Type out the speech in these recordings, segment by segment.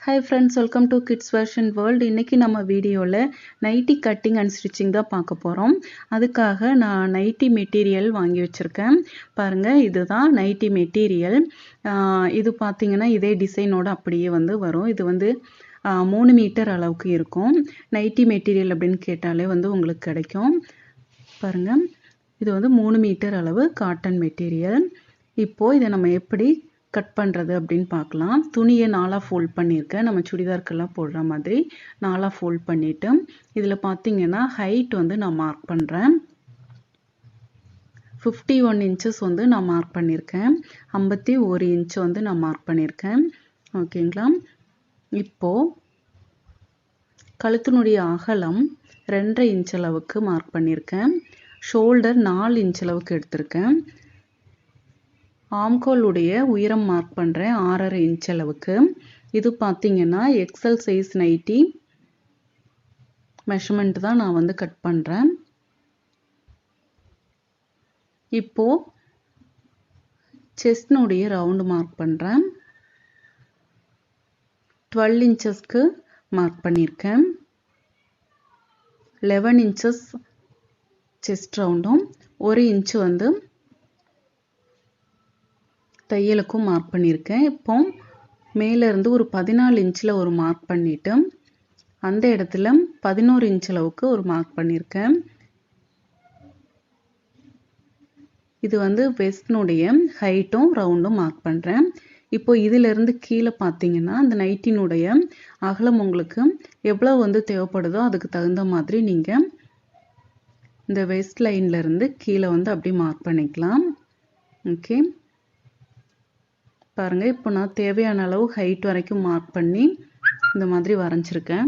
Hi friends, welcome to Kids Fashion World. இன்னைக்கு நம்ம வீடியோல நைட்டி கட்டிங் அண்ட் ஸ்டிச்சிங் தான் பார்க்க போறோம். அதுக்காக நான் நைட்டி மெட்டீரியல் வாங்கி வச்சிருக்கேன். பாருங்க, இதுதான் நைட்டி மெட்டீரியல். இது பாத்தீங்கன்னா இதே டிசைனோட அப்படியே வந்து வரும். இது வந்து 3 மீட்டர் அளவுக்கு இருக்கும். நைட்டி மெட்டீரியல் அப்படின்னு கேட்டாலே வந்து உங்களுக்கு கிடைக்கும். பாருங்க, இது வந்து 3 மீட்டர் அளவு காட்டன் மெட்டீரியல். இப்போ இதை நம்ம எப்படி கட் பண்ணுறது அப்படின்னு பார்க்கலாம். துணியை 4 ஃபோல்ட் பண்ணியிருக்கேன். நம்ம சுடிதாருக்கெல்லாம் போடுற மாதிரி 4 ஃபோல்ட் பண்ணிவிட்டு இதில் பார்த்தீங்கன்னா ஹைட் வந்து நான் மார்க் பண்ணுறேன். 51 இன்ச்சஸ் வந்து நான் மார்க் பண்ணியிருக்கேன். 51 இன்ச் வந்து நான் மார்க் பண்ணியிருக்கேன். ஓகேங்களா? இப்போது கழுத்தினுடைய அகலம் 2.5 இன்ச் அளவுக்கு மார்க் பண்ணியிருக்கேன். ஷோல்டர் 4 இன்ச் அளவுக்கு எடுத்திருக்கேன். ஆம்கோலுடைய உயரம் மார்க் பண்ணுறேன் 6.5 இன்ச் அளவுக்கு. இது பார்த்தீங்கன்னா எக்ஸல் சைஸ் நைட்டி மெஷர்மெண்ட் தான் நான் வந்து கட் பண்ணுறேன். இப்போ செஸ்ட்னுடைய ரவுண்டு மார்க் பண்ணுறேன். 12 இன்ச்சஸ்க்கு மார்க் பண்ணியிருக்கேன். 11 இன்ச்சஸ் செஸ்ட் ரவுண்டும் 1 இன்ச் வந்து தையலுக்கும் மார்க் பண்ணியிருக்கேன். இப்போ மேலேருந்து ஒரு 14 இன்ச்சில் ஒரு மார்க் பண்ணிவிட்டு அந்த இடத்துல 11 இன்ச் அளவுக்கு ஒரு மார்க் பண்ணியிருக்கேன். இது வந்து வெஸ்ட்னுடைய ஹைட்டும் ரவுண்டும் மார்க் பண்ணுறேன். இப்போ இதிலிருந்து கீழே பார்த்தீங்கன்னா அந்த நைட்டினுடைய அகலம் உங்களுக்கு எவ்வளோ வந்து தேவைப்படுதோ அதுக்கு தகுந்த மாதிரி நீங்கள் இந்த வெஸ்ட் லைன்லேருந்து கீழே வந்து அப்படி மார்க் பண்ணிக்கலாம். ஓகே, பாருங்க, இப்போ நான் தேவையான அளவு ஹைட் வரைக்கும் மார்க் பண்ணி இந்த மாதிரி வரைஞ்சிருக்கேன்.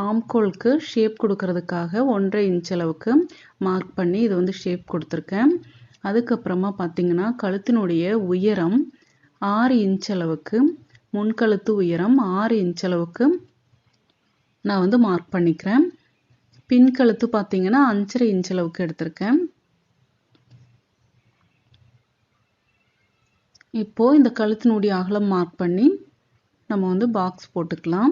ஆம்கோலுக்கு ஷேப் கொடுக்கறதுக்காக 1.5 இன்ச் அளவுக்கு மார்க் பண்ணி இது வந்து ஷேப் கொடுத்துருக்கேன். அதுக்கப்புறமா பார்த்தீங்கன்னா கழுத்தினுடைய உயரம் 6 இன்ச் அளவுக்கு, முன்கழுத்து உயரம் 6 இன்ச் அளவுக்கு நான் வந்து மார்க் பண்ணிக்கிறேன். பின்கழுத்து பார்த்தீங்கன்னா 5.5 இன்ச் அளவுக்கு எடுத்திருக்கேன். இப்போ இந்த கழுத்தினுடைய அகலம் மார்க் பண்ணி நம்ம வந்து பாக்ஸ் போட்டுக்கலாம்.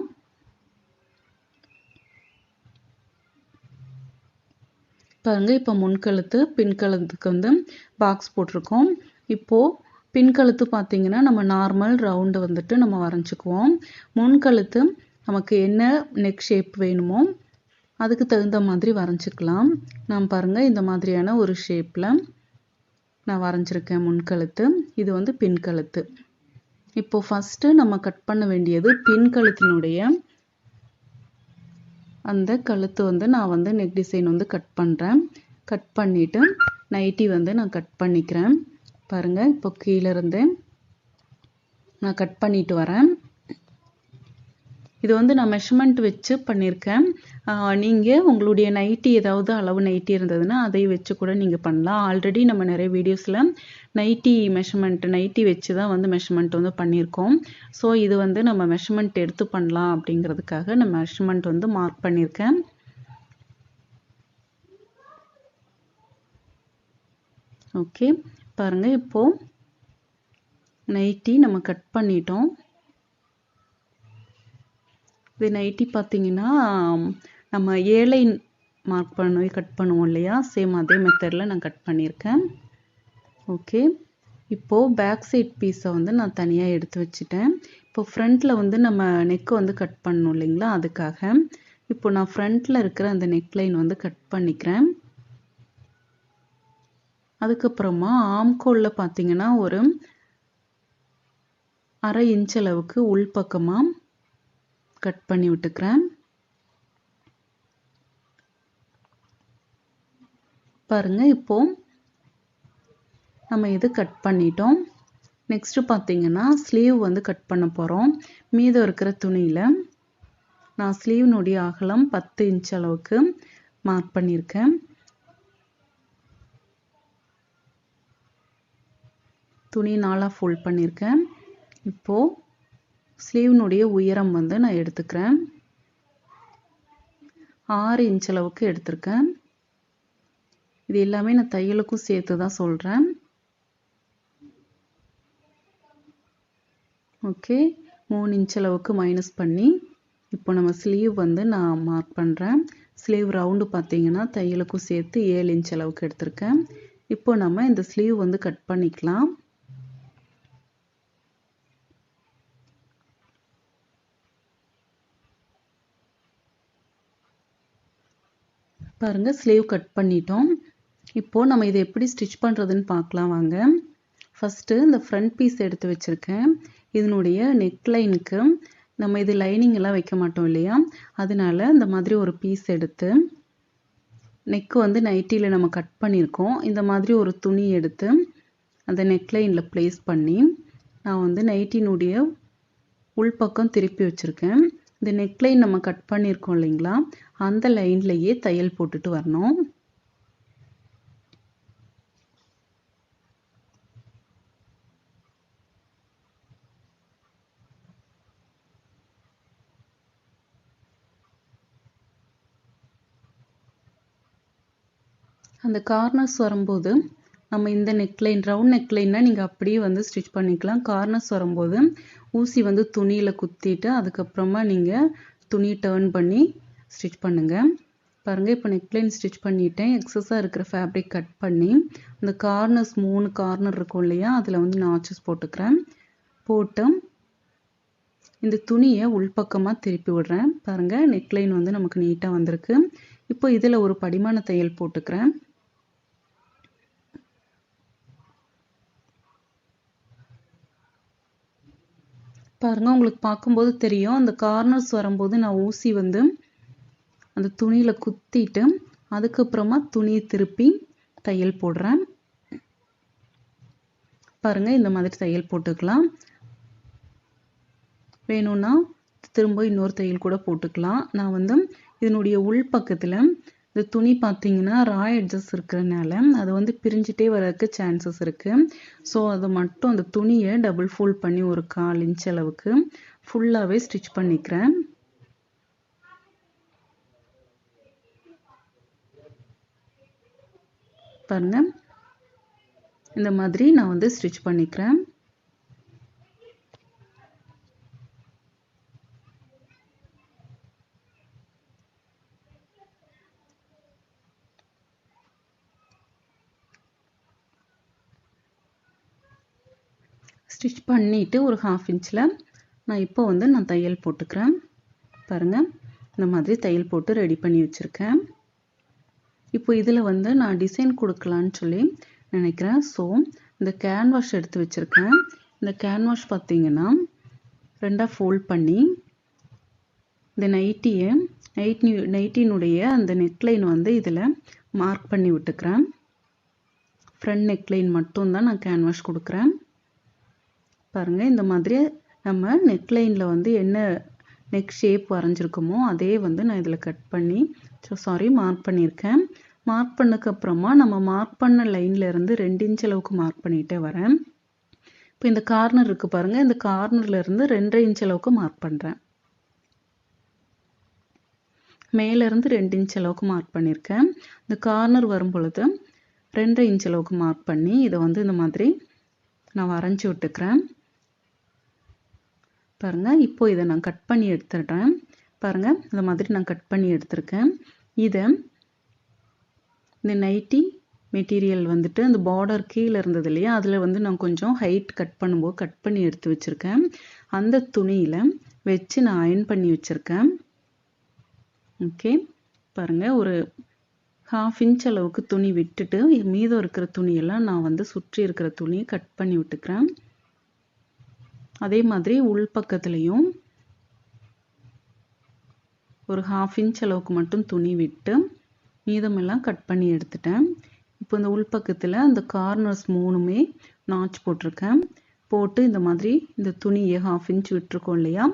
பாருங்க, இப்போ முன்கழுத்து பின்கழுத்துக்கு வந்து பாக்ஸ் போட்டிருக்கோம். இப்போ பின்கழுத்து பார்த்தீங்கன்னா நம்ம நார்மல் ரவுண்டு வந்துட்டு நம்ம வரைஞ்சிக்குவோம். முன்கழுத்து நமக்கு என்ன நெக் ஷேப் வேணுமோ அதுக்கு தகுந்த மாதிரி வரைஞ்சிக்கலாம். நான் பாருங்க இந்த மாதிரியான ஒரு ஷேப்பில் நான் வரைஞ்சிருக்கேன் முன்கழுத்து. இது வந்து பின்கழுத்து. இப்போ ஃபஸ்ட்டு நம்ம கட் பண்ண வேண்டியது பின்கழுத்தினுடைய அந்த கழுத்து வந்து நான் வந்து நெக் டிசைன் வந்து கட் பண்ணுறேன். கட் பண்ணிவிட்டு நைட்டி வந்து நான் கட் பண்ணிக்கிறேன். பாருங்கள், இப்போ கீழே இருந்து நான் கட் பண்ணிட்டு வரேன். இது வந்து நான் மெஷர்மெண்ட் வச்சு பண்ணியிருக்கேன். நீங்கள் உங்களுடைய நைட்டி ஏதாவது அளவு நைட்டி இருந்ததுன்னா அதை வச்சு கூட நீங்கள் பண்ணலாம். ஆல்ரெடி நம்ம நிறைய வீடியோஸில் நைட்டி மெஷர்மெண்ட் நைட்டி வச்சு தான் வந்து மெஷர்மெண்ட் வந்து பண்ணியிருக்கோம். ஸோ இது வந்து நம்ம மெஷர்மெண்ட் எடுத்து பண்ணலாம் அப்படிங்கிறதுக்காக நான் மெஷர்மெண்ட் வந்து மார்க் பண்ணியிருக்கேன். ஓகே, பாருங்கள், இப்போது நைட்டி நம்ம கட் பண்ணிட்டோம். இது நைட்டி பார்த்தீங்கன்னா நம்ம ஏலைன் மார்க் பண்ணி கட் பண்ணுவோம் இல்லையா, சேம் அதே மெத்தடில் நான் கட் பண்ணியிருக்கேன். ஓகே, இப்போது பேக் சைட் பீஸை வந்து நான் தனியாக எடுத்து வச்சுட்டேன். இப்போ ஃப்ரண்ட்டில் வந்து நம்ம நெக்கு வந்து கட் பண்ணணும் இல்லைங்களா, அதுக்காக இப்போ நான் ஃப்ரண்ட்டில் இருக்கிற அந்த நெக் லைன் வந்து கட் பண்ணிக்கிறேன். அதுக்கப்புறமா ஆம்கோலில் பார்த்தீங்கன்னா ஒரு 1/2 இன்ச் அளவுக்கு உள்பக்கமாக கட் பண்ணி விட்டுக்கிறேன். பாருங்க, இப்போ நம்ம இது கட் பண்ணிட்டோம். நெக்ஸ்ட் பார்த்தீங்கன்னா ஸ்லீவ் வந்து கட் பண்ண போகிறோம். மீதம் இருக்கிற துணியில் நான் ஸ்லீவ்னுடைய அகலம் 10 இன்ச் அளவுக்கு மார்க் பண்ணியிருக்கேன். துணி 4 ஃபோல்ட் பண்ணியிருக்கேன். இப்போது ஸ்லீவ்னுடைய உயரம் வந்து நான் எடுத்துக்கிறேன். 6 இன்ச் அளவுக்கு எடுத்திருக்கேன். இது எல்லாமே நான் தையலுக்கும் சேர்த்து தான் சொல்கிறேன். ஓகே 3 இன்ச் அளவுக்கு மைனஸ் பண்ணி இப்போ நம்ம ஸ்லீவ் வந்து நான் மார்க் பண்ணுறேன். ஸ்லீவ் ரவுண்டு பார்த்தீங்கன்னா தையலுக்கும் சேர்த்து 7 இன்ச் அளவுக்கு எடுத்திருக்கேன். இப்போ நம்ம இந்த ஸ்லீவ் வந்து கட் பண்ணிக்கலாம். பாருங்க ஸ்லீவ் கட் பண்ணிட்டோம். இப்போ நம்ம இதை எப்படி ஸ்டிச் பண்ணுறதுன்னு பார்க்கலாம் வாங்க. ஃபஸ்ட்டு இந்த ஃப்ரண்ட் பீஸ் எடுத்து வச்சுருக்கேன். இதனுடைய நெக்லைனுக்கு நம்ம இது லைனிங் எல்லாம் வைக்க மாட்டோம் இல்லையா, அதனால இந்த மாதிரி ஒரு பீஸ் எடுத்து நெக்கு வந்து நைட்டியில் நம்ம கட் பண்ணியிருக்கோம். இந்த மாதிரி ஒரு துணி எடுத்து அந்த நெக்லைனில் ப்ளேஸ் பண்ணி நான் வந்து நைட்டினுடைய உள்பக்கம் திருப்பி வச்சுருக்கேன். இந்த நெக்லைன் நம்ம கட் பண்ணியிருக்கோம் இல்லைங்களா, அந்த லைன்லேயே தையல் போட்டுட்டு வரணும். அந்த கார்னர்ஸ் வரும்போது நம்ம இந்த நெக்லைன் ரவுண்ட் நெக்லைன்னா நீங்கள் அப்படியே வந்து ஸ்டிச் பண்ணிக்கலாம். கார்னர்ஸ் வரும்போது ஊசி வந்து துணியில் குத்திட்டு அதுக்கப்புறமா நீங்கள் துணி டர்ன் பண்ணி ஸ்டிச் பண்ணுங்கள். பாருங்கள் இப்போ நெக்லைன் ஸ்டிச் பண்ணிட்டேன். எக்ஸஸாக இருக்கிற ஃபேப்ரிக் கட் பண்ணி இந்த கார்னர்ஸ் 3 கார்னர் இருக்கும் இல்லையா, அதில் வந்து நாச்சஸ் போட்டுக்கிறேன். போட்டு இந்த துணியை உள்பக்கமாக திருப்பி விடுறேன். பாருங்கள் நெக்லைன் வந்து நமக்கு நீட்டாக வந்திருக்கு. இப்போ இதில் ஒரு படிமான தையல் போட்டுக்கிறேன். பாருங்க உங்களுக்கு பார்க்கும்போது தெரியும், அந்த கார்னர்ஸ் வரும்போது நான் ஊசி வந்து அந்த துணியில் குத்திட்டு அதுக்கப்புறமா துணியை திருப்பி தையல் போடுறேன். பாருங்க இந்த மாதிரி தையல் போட்டுக்கலாம். வேணும்னா திரும்ப இன்னொரு தையல் கூட போட்டுக்கலாம். நான் வந்து இதனுடைய உள் பக்கத்தில் இந்த துணி பார்த்தீங்கன்னா ரா எட்ஜஸ் இருக்கிறனால அது வந்து பிரிஞ்சிட்டே வரதுக்கு சான்சஸ் இருக்குது. ஸோ அதை மட்டும் அந்த துணியை டபுள் ஃபோல்ட் பண்ணி ஒரு 1/4 இன்ச் அளவுக்கு ஃபுல்லாகவே ஸ்டிச் பண்ணிக்கிறேன். பாருங்க இந்த மாதிரி நான் வந்து ஸ்டிச் பண்ணிக்கிறேன். ஸ்டிச் பண்ணிவிட்டு ஒரு 1/2 இன்ச்சில் நான் இப்போ வந்து நான் தையல் போட்டுக்கிறேன். பாருங்கள் இந்த மாதிரி தையல் போட்டு ரெடி பண்ணி வச்சுருக்கேன். இப்போ இதில் வந்து நான் டிசைன் கொடுக்கலான்னு சொல்லி நினைக்கிறேன். ஸோ இந்த கேன்வாஷ் எடுத்து வச்சுருக்கேன். இந்த கேன்வாஷ் பார்த்தீங்கன்னா 2ஆக ஃபோல்ட் பண்ணி இந்த நைட்டினுடைய அந்த நெக்லைன் வந்து இதில் மார்க் பண்ணி விட்டுக்கிறேன். ஃப்ரண்ட் நெக்லைன் மட்டும்தான் நான் கேன்வாஷ் கொடுக்குறேன். பாருங்கள் இந்த மாதிரி நம்ம நெக்லைனில் வந்து என்ன நெக் ஷேப் வரைஞ்சிருக்கோமோ அதே வந்து நான் இதில் கட் பண்ணி மார்க் பண்ணியிருக்கேன். மார்க் பண்ணதுக்கப்புறமா நம்ம மார்க் பண்ண லைன்லேருந்து 2 இன்ச் அளவுக்கு மார்க் பண்ணிகிட்டே வரேன். இப்போ இந்த கார்னர் இருக்குது பாருங்கள், இந்த கார்னர்லேருந்து 2.5 இன்ச் அளவுக்கு மார்க் பண்ணுறேன். மேலேருந்து 2 இன்ச் அளவுக்கு மார்க் பண்ணியிருக்கேன். இந்த கார்னர் வரும் பொழுது 2.5 இன்ச் அளவுக்கு மார்க் பண்ணி இதை வந்து இந்த மாதிரி நான் வரைஞ்சி விட்டுக்கிறேன். பாருங்கள் இப்போ இதை நான் கட் பண்ணி எடுத்துடுறேன். பாருங்கள் இந்த மாதிரி நான் கட் பண்ணி எடுத்திருக்கேன். இதை இந்த நைட்டி மெட்டீரியல் வந்துட்டு அந்த பார்டர் கீழே இருந்தது இல்லையா, அதில் வந்து நான் கொஞ்சம் ஹைட் கட் பண்ணும்போது கட் பண்ணி எடுத்து வச்சுருக்கேன். அந்த துணியில் வச்சு நான் அயர்ன் பண்ணி வச்சுருக்கேன். ஓகே பாருங்கள் ஒரு 1/2 இன்ச் அளவுக்கு துணி விட்டுட்டு மீதம் இருக்கிற துணியெல்லாம் நான் வந்து சுற்றி இருக்கிற துணியை கட் பண்ணி விட்டுக்கிறேன். அதே மாதிரி உள் பக்கத்துலேயும் ஒரு 1/2 இன்ச் அளவுக்கு மட்டும் துணி விட்டு மீதமெல்லாம் கட் பண்ணி எடுத்துட்டேன். இப்போ இந்த உள் பக்கத்தில் அந்த கார்னர்ஸ் 3மே நாச் போட்டிருக்கேன். போட்டு இந்த மாதிரி இந்த துணியை 1/2 இன்ச் விட்டுருக்கோம் இல்லையா,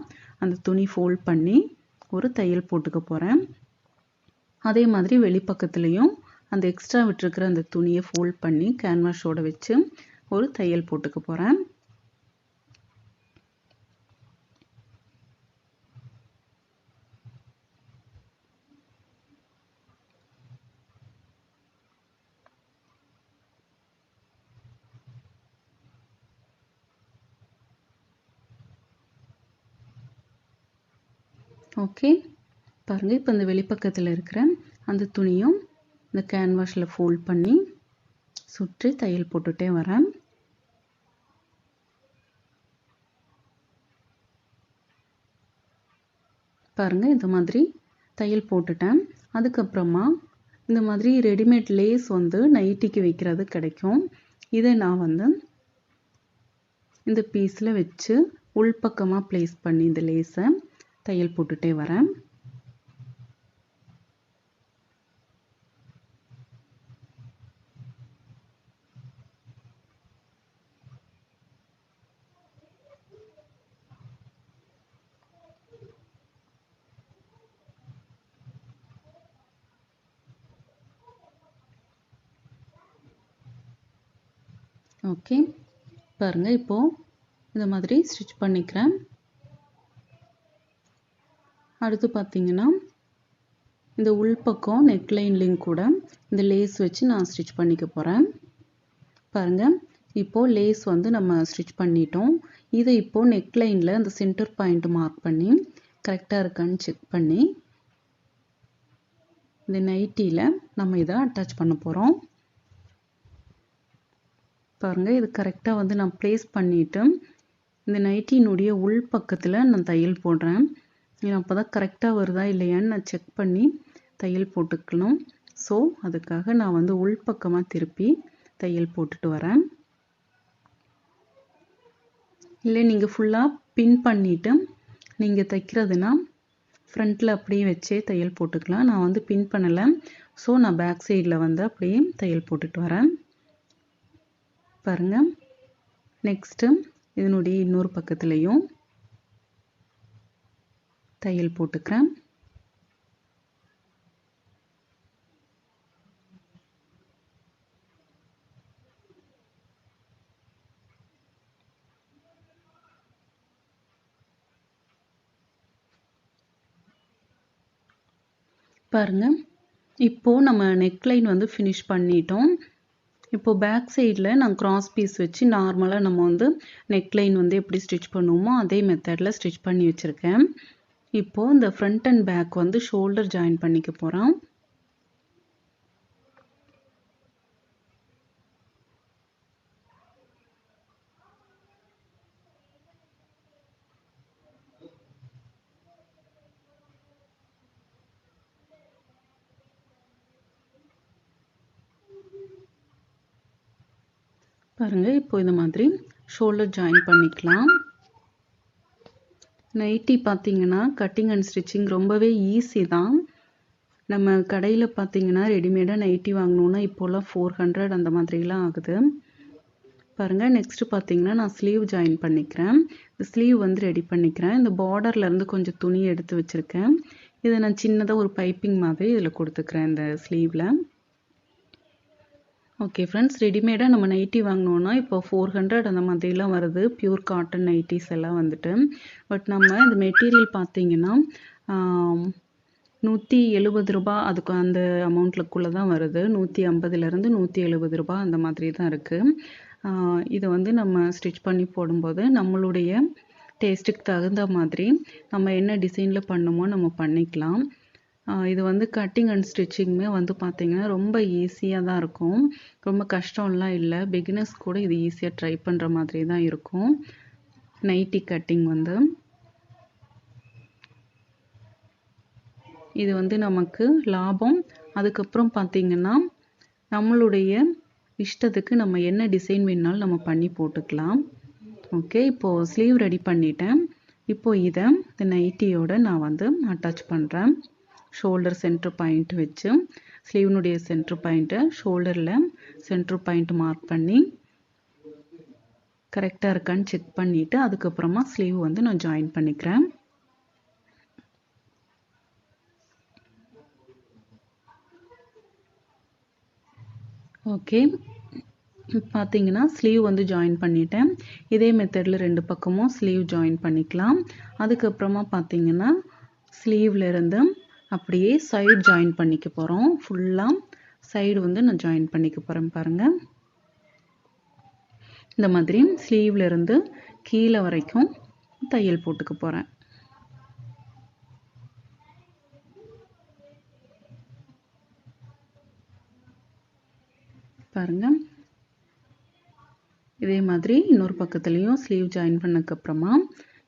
அந்த துணி ஃபோல்ட் பண்ணி ஒரு தையல் போட்டுக்க போகிறேன். அதே மாதிரி வெளிப்பக்கத்துலேயும் அந்த எக்ஸ்ட்ரா விட்டுருக்கிற அந்த துணியை ஃபோல்ட் பண்ணி கேன்வாஷோட வச்சு ஒரு தையல் போட்டுக்க போகிறேன். ஓகே, பாருங்க இப்போ இந்த வெளிப்பக்கத்தில் இருக்கிற அந்த துணியும் இந்த கேன்வாஸில் ஃபோல்ட் பண்ணி சுற்றி தையல் போட்டுட்டே வரேன். பாருங்க இந்த மாதிரி தையல் போட்டுட்டேன். அதுக்கப்புறமா இந்த மாதிரி ரெடிமேட் லேஸ் வந்து நைட்டிக்கு வைக்கிறது கிடைக்கும். இதை நான் வந்து இந்த பீஸில் வச்சு உள்பக்கமாக ப்ளேஸ் பண்ணி இந்த லேஸை தையல் போட்டுட்டே வரேன். ஓகே, பாருங்க இப்போ இந்த மாதிரி ஸ்டிச் பண்ணிக்கிறேன். அடுத்து பார்த்தீங்கன்னா இந்த உள்பக்கம் நெக்லைன்லையும் கூட இந்த லேஸ் வச்சு நான் ஸ்டிச் பண்ணிக்க போகிறேன். பாருங்க இப்போ லேஸ் வந்து நம்ம ஸ்டிச் பண்ணிட்டோம். இதை இப்போ நெக்லைனில் அந்த சென்டர் பாயிண்ட் மார்க் பண்ணி கரெக்டாக இருக்கான்னு செக் பண்ணி இந்த நைட்டியில் நம்ம இதை அட்டாச் பண்ண போகிறோம். பாருங்க இது கரெக்டாக வந்து நான் ப்ளேஸ் பண்ணிவிட்டு இந்த நைட்டினுடைய உள் பக்கத்தில் நான் தையல் போடுறேன். அப்போ தான் கரெக்டாக வருதா இல்லையான்னு நான் செக் பண்ணி தையல் போட்டுக்கணும். ஸோ அதுக்காக நான் வந்து உள்பக்கமாக திருப்பி தையல் போட்டுட்டு வரேன். இல்லை நீங்கள் ஃபுல்லாக பின் பண்ணிவிட்டு நீங்கள் தைக்கிறதுனா ஃப்ரண்ட்டில் அப்படியே வச்சே தையல் போட்டுக்கலாம். நான் வந்து பின் பண்ணலை. ஸோ நான் பேக் சைடில் வந்து அப்படியே தையல் போட்டுட்டு வரேன். பாருங்கள் நெக்ஸ்ட்டு இதனுடைய இன்னொரு பக்கத்துலேயும் தையல் போட்டுக்கிறேன். பாருங்க இப்போ நம்ம நெக்லைன் வந்து ஃபினிஷ் பண்ணிட்டோம். இப்போ பேக் சைடில் நான் கிராஸ் பீஸ் வச்சு நார்மலாக நம்ம வந்து நெக்லைன் வந்து எப்படி ஸ்டிச் பண்ணுவோமோ அதே மெத்தடில் ஸ்டிச் பண்ணி வச்சுருக்கேன். இப்போது இந்த ஃப்ரண்ட் அண்ட் பேக் வந்து ஷோல்டர் ஜாயின் பண்ணிக்க போகிறோம். பாருங்க இப்போ இந்த மாதிரி ஷோல்டர் ஜாயின் பண்ணிக்கலாம். நைட்டி பார்த்தீங்கன்னா கட்டிங் அண்ட் ஸ்டிச்சிங் ரொம்பவே ஈஸி தான். நம்ம கடையில் பார்த்தீங்கன்னா ரெடிமேடாக நைட்டி வாங்கணுன்னா இப்போலாம் 400 அந்த மாதிரிலாம் ஆகுது. பாருங்கள் நெக்ஸ்ட்டு பார்த்தீங்கன்னா நான் ஸ்லீவ் ஜாயின் பண்ணிக்கிறேன். இந்த ஸ்லீவ் வந்து ரெடி பண்ணிக்கிறேன். இந்த பார்டர்லேருந்து கொஞ்சம் துணி எடுத்து வச்சுருக்கேன். இதை நான் சின்னதாக ஒரு பைப்பிங் மாதிரி இதில் கொடுத்துக்கிறேன் இந்த ஸ்லீவில். ஓகே ஃப்ரெண்ட்ஸ், ரெடிமேடாக நம்ம நைட்டி வாங்கினோன்னா இப்போ 400 அந்த மாதிரிலாம் வருது. பியூர் காட்டன் நைட்டிஸ் எல்லாம் வந்துட்டு. பட் நம்ம இந்த மெட்டீரியல் பார்த்தீங்கன்னா 170 ரூபா அதுக்கு அந்த அமௌண்ட்லுக்குள்ளே தான் வருது. 150லேருந்து 170 ரூபா அந்த மாதிரி தான் இருக்குது. இதை வந்து நம்ம ஸ்டிச் பண்ணி போடும்போது நம்மளுடைய டேஸ்ட்டுக்கு தகுந்த மாதிரி நம்ம என்ன டிசைனில் பண்ணுமோ நம்ம பண்ணிக்கலாம். இது வந்து கட்டிங் அண்ட் ஸ்டிச்சிங்குமே வந்து பார்த்திங்கன்னா ரொம்ப ஈஸியாக தான் இருக்கும். ரொம்ப கஷ்டம்லாம் இல்லை. பிகினர்ஸ் கூட இது ஈஸியாக ட்ரை பண்ணுற மாதிரி தான் இருக்கும் நைட்டி கட்டிங் வந்து. இது வந்து நமக்கு லாபம். அதுக்கப்புறம் பார்த்திங்கன்னா நம்மளுடைய இஷ்டத்துக்கு நம்ம என்ன டிசைன் வேணாலும் நம்ம பண்ணி போட்டுக்கலாம். ஓகே, இப்போது ஸ்லீவ் ரெடி பண்ணிட்டேன். இப்போது இதை இந்த நைட்டியோட நான் வந்து அட்டாச் பண்ணுறேன். ஷோல்டர் சென்டர் பாயிண்ட் வச்சு ஸ்லீவ்னுடைய சென்டர் பாயிண்ட்டை ஷோல்டரில் சென்டர் பாயிண்ட் மார்க் பண்ணி கரெக்டாக இருக்கான்னு செக் பண்ணிவிட்டு அதுக்கப்புறமா ஸ்லீவ் வந்து நான் ஜாயின் பண்ணிக்கிறேன். ஓகே, பார்த்தீங்கன்னா ஸ்லீவ் வந்து ஜாயின் பண்ணிட்டேன். இதே மெத்தடில் ரெண்டு பக்கமும் ஸ்லீவ் ஜாயின் பண்ணிக்கலாம். அதுக்கப்புறமா பார்த்தீங்கன்னா ஸ்லீவ்லேருந்து அப்படியே சைடு ஜாயின் பண்ணிக்க போகிறோம். ஃபுல்லாக சைடு வந்து நான் ஜாயின் பண்ணிக்க போகிறேன். பாருங்கள் இந்த மாதிரி ஸ்லீவ்லேருந்து கீழே வரைக்கும் தையல் போட்டுக்க போகிறேன். பாருங்கள். இதே மாதிரி இன்னொரு பக்கத்துலேயும் ஸ்லீவ் ஜாயின் பண்ணதுக்கப்புறமா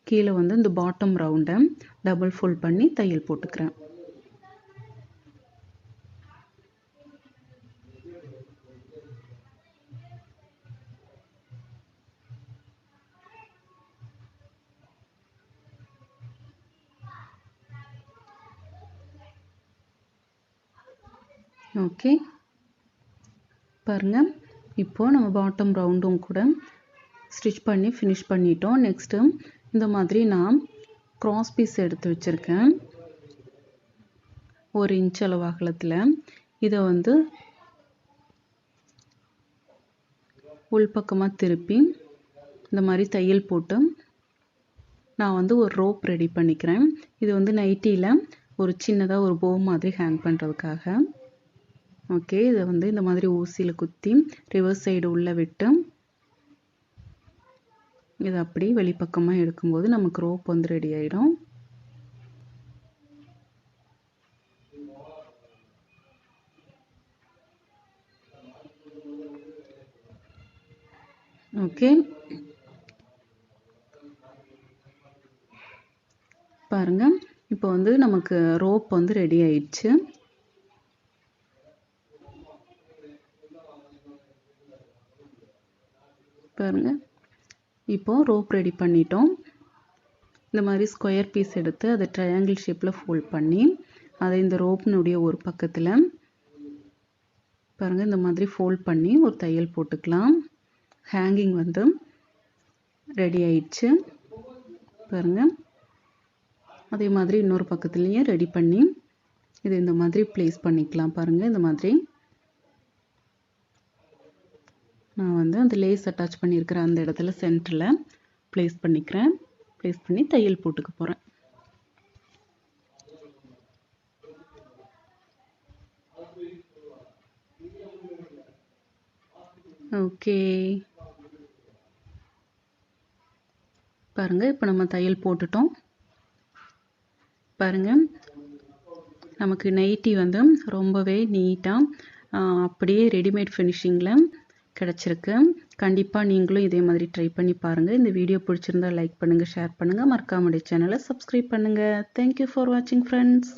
கீழே வந்து இந்த பாட்டம் ரவுண்டை டபுள் ஃபோல்ட் பண்ணி தையல் போட்டுக்கிறேன். ஓகே, பாருங்கள். இப்போது நம்ம பாட்டம் ரவுண்டும் கூட ஸ்டிச் பண்ணி ஃபினிஷ் பண்ணிட்டோம். நெக்ஸ்ட்டு இந்த மாதிரி நான் க்ராஸ் பீஸ் எடுத்து வச்சுருக்கேன் 1 இன்ச் அளவு அகலத்தில். இதை வந்து உள்பக்கமாக திருப்பி இந்த மாதிரி தையல் போட்டு நான் வந்து ஒரு ரோப் ரெடி பண்ணிக்கிறேன். இது வந்து நைட்டியில் ஒரு சின்னதாக ஒரு போ மாதிரி ஹேங் பண்ணுறதுக்காக. ஓகே, இதை வந்து இந்த மாதிரி ஊசியில் குத்தி ரிவர்ஸ் சைடு உள்ளே விட்டு இதை அப்படி வெளிப்பக்கமாக எடுக்கும்போது நமக்கு ரோப் வந்து ரெடி ஆகிடும். ஓகே, பாருங்கள். இப்போ வந்து நமக்கு ரோப் வந்து ரெடி ஆயிடுச்சு. பாருங்கள், இப்போது ரோப் ரெடி பண்ணிட்டோம். இந்த மாதிரி ஸ்கொயர் பீஸ் எடுத்து அதை ட்ரையாங்கிள் ஷேப்பில் ஃபோல்ட் பண்ணி அதை இந்த ரோப்பினுடைய ஒரு பக்கத்தில் பாருங்கள் இந்த மாதிரி ஃபோல்ட் பண்ணி ஒரு தையல் போட்டுக்கலாம். ஹேங்கிங் வந்து ரெடி ஆயிடுச்சு. பாருங்கள், அதே மாதிரி இன்னொரு பக்கத்துலேயும் ரெடி பண்ணி இது இந்த மாதிரி ப்ளேஸ் பண்ணிக்கலாம். பாருங்கள், இந்த மாதிரி நான் வந்து அந்த லேஸ் அட்டாச் பண்ணியிருக்கிற அந்த இடத்துல சென்டரில் ப்ளேஸ் பண்ணிக்கிறேன். ப்ளேஸ் பண்ணி தையல் போட்டுக்க போகிறேன். ஓகே, பாருங்கள். இப்போ நம்ம தையல் போட்டுட்டோம். பாருங்கள், நமக்கு நைட்டி வந்து ரொம்பவே நீட்டாக அப்படியே ரெடிமேட் ஃபினிஷிங்கில் கிடச்சிருக்கு. கண்டிப்பாக நீங்களும் இதே மாதிரி ட்ரை பண்ணி பாருங்கள். இந்த வீடியோ பிடிச்சிருந்தா லைக் பண்ணுங்கள், ஷேர் பண்ணுங்கள், மறக்காம சேனலை சப்ஸ்கிரைப் பண்ணுங்கள். தேங்க்யூ ஃபார் வாட்சிங் ஃப்ரெண்ட்ஸ்.